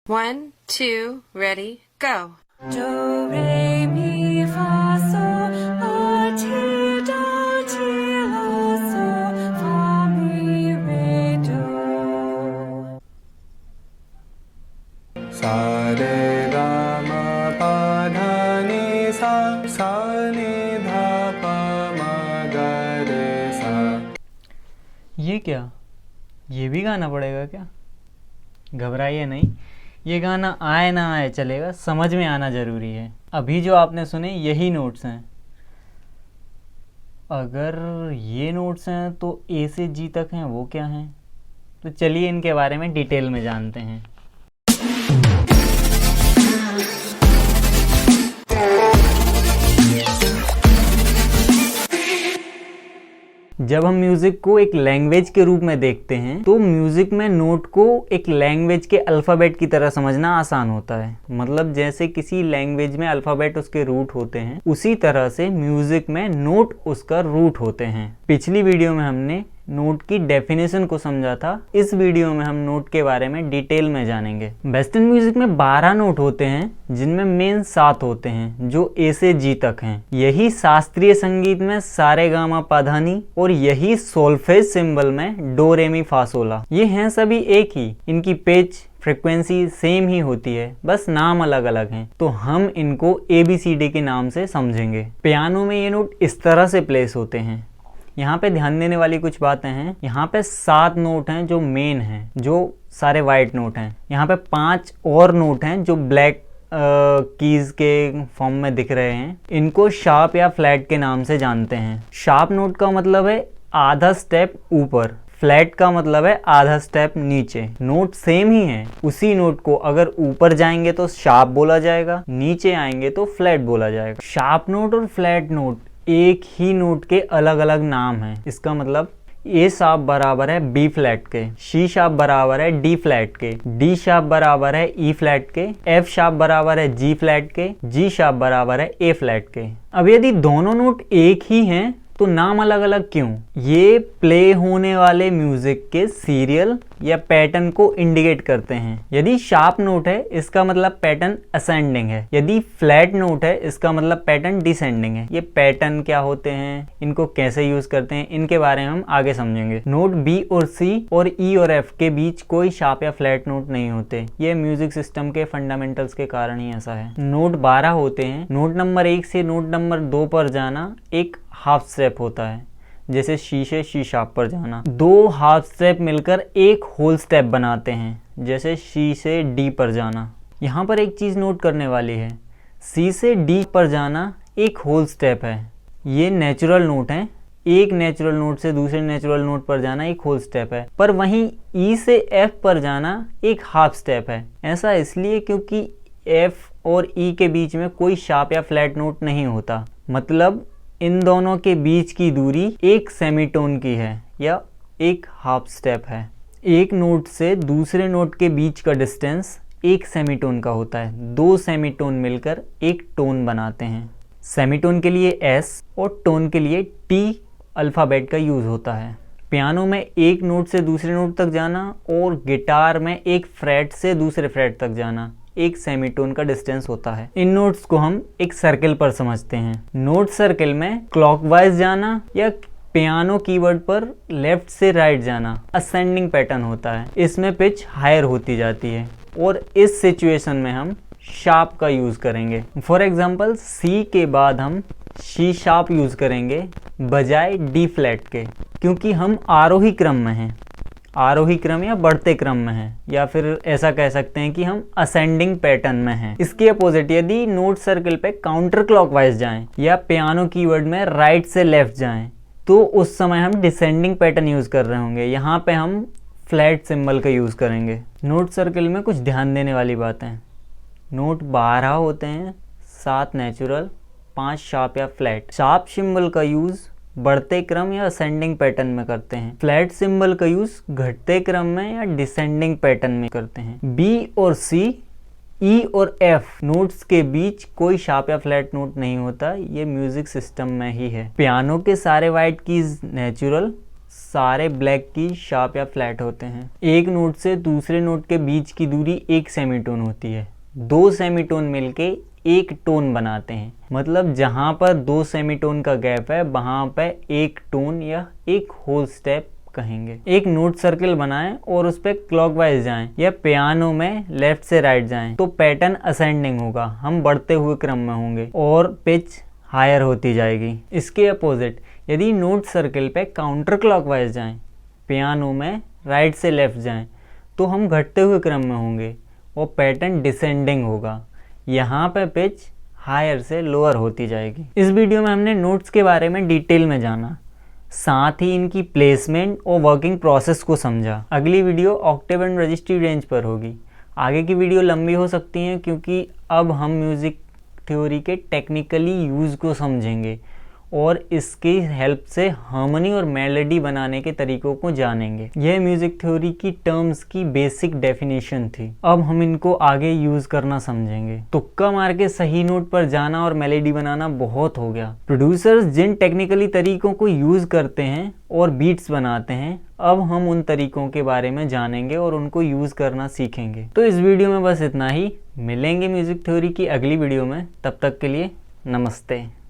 1, 2, ready, go. Do, re, mi, fa, sol, la, ti, do, ti, la, sol, fa, mi, re, do. सा रे गा मा पा धा नि सा सा नि धा पा मा गा रे सा। ये क्या? ये भी गाना पड़ेगा क्या? घबराइए नहीं, ये गाना आए ना आए चलेगा, समझ में आना ज़रूरी है। अभी जो आपने सुने यही नोट्स हैं। अगर ये नोट्स हैं तो ए से जी तक हैं, वो क्या हैं? तो चलिए इनके बारे में डिटेल में जानते हैं। जब हम म्यूज़िक को एक लैंग्वेज के रूप में देखते हैं तो म्यूज़िक में नोट को एक लैंग्वेज के अल्फ़ाबेट की तरह समझना आसान होता है। मतलब जैसे किसी लैंग्वेज में अल्फ़ाबेट उसके रूट होते हैं, उसी तरह से म्यूज़िक में नोट उसका रूट होते हैं। पिछली वीडियो में हमने नोट की डेफिनेशन को समझा था। इस वीडियो में हम नोट के बारे में डिटेल में जानेंगे। वेस्टर्न म्यूजिक में 12 नोट होते हैं, जिनमें मेन 7 होते हैं जो ए से जी तक हैं। यही शास्त्रीय संगीत में सारे गामा पाधानी और यही सोल्फेज सिंबल में डो रे मी फा सोला। ये हैं सभी एक ही, इनकी पिच फ्रीक्वेंसी सेम ही होती है, बस नाम अलग अलग हैं। तो हम इनको ABCD के नाम से समझेंगे। पियानो में ये नोट इस तरह से प्लेस होते हैं। यहाँ पे ध्यान देने वाली कुछ बातें हैं। यहाँ पे 7 नोट हैं जो मेन हैं, जो सारे वाइट नोट हैं। यहाँ पे 5 और नोट हैं जो ब्लैक कीज के फॉर्म में दिख रहे हैं। इनको शार्प या फ्लैट के नाम से जानते हैं। शार्प नोट का मतलब है आधा स्टेप ऊपर, फ्लैट का मतलब है आधा स्टेप नीचे। नोट सेम ही है, उसी नोट को अगर ऊपर जाएंगे तो शार्प बोला जाएगा, नीचे आएंगे तो फ्लैट बोला जाएगा। शार्प नोट और फ्लैट नोट एक ही नोट के अलग अलग नाम हैं। इसका मतलब ए शार्प बराबर है बी फ्लैट के, सी शार्प बराबर है डी फ्लैट के, डी शार्प बराबर है ई फ्लैट के, एफ शार्प बराबर है जी फ्लैट के, जी शार्प बराबर है ए फ्लैट के। अब यदि दोनों नोट एक ही हैं तो नाम अलग अलग क्यों? ये प्ले होने वाले म्यूजिक के सीरियल या पैटर्न को इंडिकेट करते हैं। यदि शार्प नोट है इसका मतलब पैटर्न असेंडिंग है, यदि फ्लैट नोट है इसका मतलब पैटर्न डिसेंडिंग है। ये पैटर्न क्या होते हैं, इनको कैसे यूज करते हैं, इनके बारे में हम आगे समझेंगे। नोट बी और सी और ई और एफ के बीच कोई शार्प या फ्लैट नोट नहीं होते। ये म्यूजिक सिस्टम के फंडामेंटल्स के कारण ही ऐसा है। नोट 12 होते हैं। नोट नंबर 1 से नोट नंबर 2 पर जाना एक हाफ स्टेप होता है, जैसे शी से शी शार्प पर जाना। 2 हाफ स्टेप मिलकर एक होल स्टेप बनाते हैं, जैसे शी से डी पर जाना। यहाँ पर एक चीज़ नोट करने वाली है, सी से डी पर जाना एक होल स्टेप है। ये नेचुरल नोट है, एक नेचुरल नोट से दूसरे नेचुरल नोट पर जाना एक होल स्टेप है। पर वहीं ई से एफ पर जाना एक हाफ स्टेप है। ऐसा इसलिए क्योंकि एफ और ई के बीच में कोई शार्प या फ्लैट नोट नहीं होता। मतलब इन दोनों के बीच की दूरी एक सेमीटोन की है या एक हाफ स्टेप है। एक नोट से दूसरे नोट के बीच का डिस्टेंस एक सेमीटोन का होता है। 2 सेमीटोन मिलकर एक टोन बनाते हैं। सेमीटोन के लिए S और टोन के लिए T अल्फ़ाबेट का यूज़ होता है। पियानो में एक नोट से दूसरे नोट तक जाना और गिटार में एक फ्रेट से दूसरे फ्रेट तक जाना एक सेमीटोन का डिस्टेंस होता है। इन नोट्स को हम एक सर्कल पर समझते हैं। नोट सर्कल में क्लॉकवाइज जाना या पियानो कीबोर्ड पर लेफ्ट से राइट जाना असेंडिंग पैटर्न होता है। इसमें पिच हायर होती जाती है और इस सिचुएशन में हम शार्प का यूज करेंगे। फॉर एग्जांपल सी के बाद हम सी शार्प यूज करेंगे बजाय डी फ्लैट के, क्योंकि हम आरोही क्रम में हैं। आरोही क्रम या बढ़ते क्रम में है, या फिर ऐसा कह सकते हैं कि हम असेंडिंग पैटर्न में हैं। इसके अपोजिट यदि नोट सर्कल पे काउंटर क्लॉकवाइज जाएं या पियानो कीवर्ड में राइट से लेफ्ट जाएं तो उस समय हम डिसेंडिंग पैटर्न यूज कर रहे होंगे। यहाँ पे हम फ्लैट सिंबल का यूज करेंगे। नोट सर्कल में कुछ ध्यान देने वाली बातें, नोट 12 होते हैं, 7 नेचुरल, 5 शार्प या फ्लैट। शार्प सिंबल का यूज बढ़ते क्रम या असेंडिंग पैटर्न में करते हैं। फ्लैट सिंबल का यूज घटते क्रम में या डिसेंडिंग पैटर्न में करते हैं। बी और सी, ई और एफ नोट्स के बीच कोई शार्प या फ्लैट नोट नहीं होता। ये म्यूजिक सिस्टम में ही है। पियानो के सारे वाइट कीज नेचुरल सारे ब्लैक की शार्प या फ्लैट होते हैं। एक नोट से दूसरे नोट के बीच की दूरी एक सेमीटोन होती है। दो सेमीटोन मिलके एक टोन बनाते हैं। मतलब जहाँ पर दो सेमीटोन का गैप है वहाँ पर एक टोन या एक होल स्टेप कहेंगे। एक नोट सर्कल बनाएं और उस पर क्लॉकवाइज जाएं या पियानो में लेफ्ट से राइट जाएं तो पैटर्न असेंडिंग होगा, हम बढ़ते हुए क्रम में होंगे और पिच हायर होती जाएगी। इसके अपोजिट यदि नोट सर्कल पे काउंटर क्लॉकवाइज जाएं, पियानो में राइट से लेफ्ट जाएं तो हम घटते हुए क्रम में होंगे और पैटर्न डिसेंडिंग होगा। यहाँ पे पिच हायर से लोअर होती जाएगी। इस वीडियो में हमने नोट्स के बारे में डिटेल में जाना, साथ ही इनकी प्लेसमेंट और वर्किंग प्रोसेस को समझा। अगली video Octave and registry range पर होगी। आगे की वीडियो लंबी हो सकती हैं क्योंकि अब हम म्यूज़िक थ्योरी के टेक्निकली यूज़ को समझेंगे और इसकी हेल्प से हार्मनी और मेलोडी बनाने के तरीकों को जानेंगे। यह म्यूजिक थ्योरी की टर्म्स की बेसिक डेफिनेशन थी। अब हम इनको आगे यूज करना समझेंगे। तुक्का मार के सही नोट पर जाना और मेलोडी बनाना बहुत हो गया। प्रोड्यूसर्स जिन टेक्निकली तरीकों को यूज करते हैं और बीट्स बनाते हैं, अब हम उन तरीकों के बारे में जानेंगे और उनको यूज करना सीखेंगे। तो इस वीडियो में बस इतना ही। मिलेंगे म्यूजिक थ्योरी की अगली वीडियो में, तब तक के लिए नमस्ते।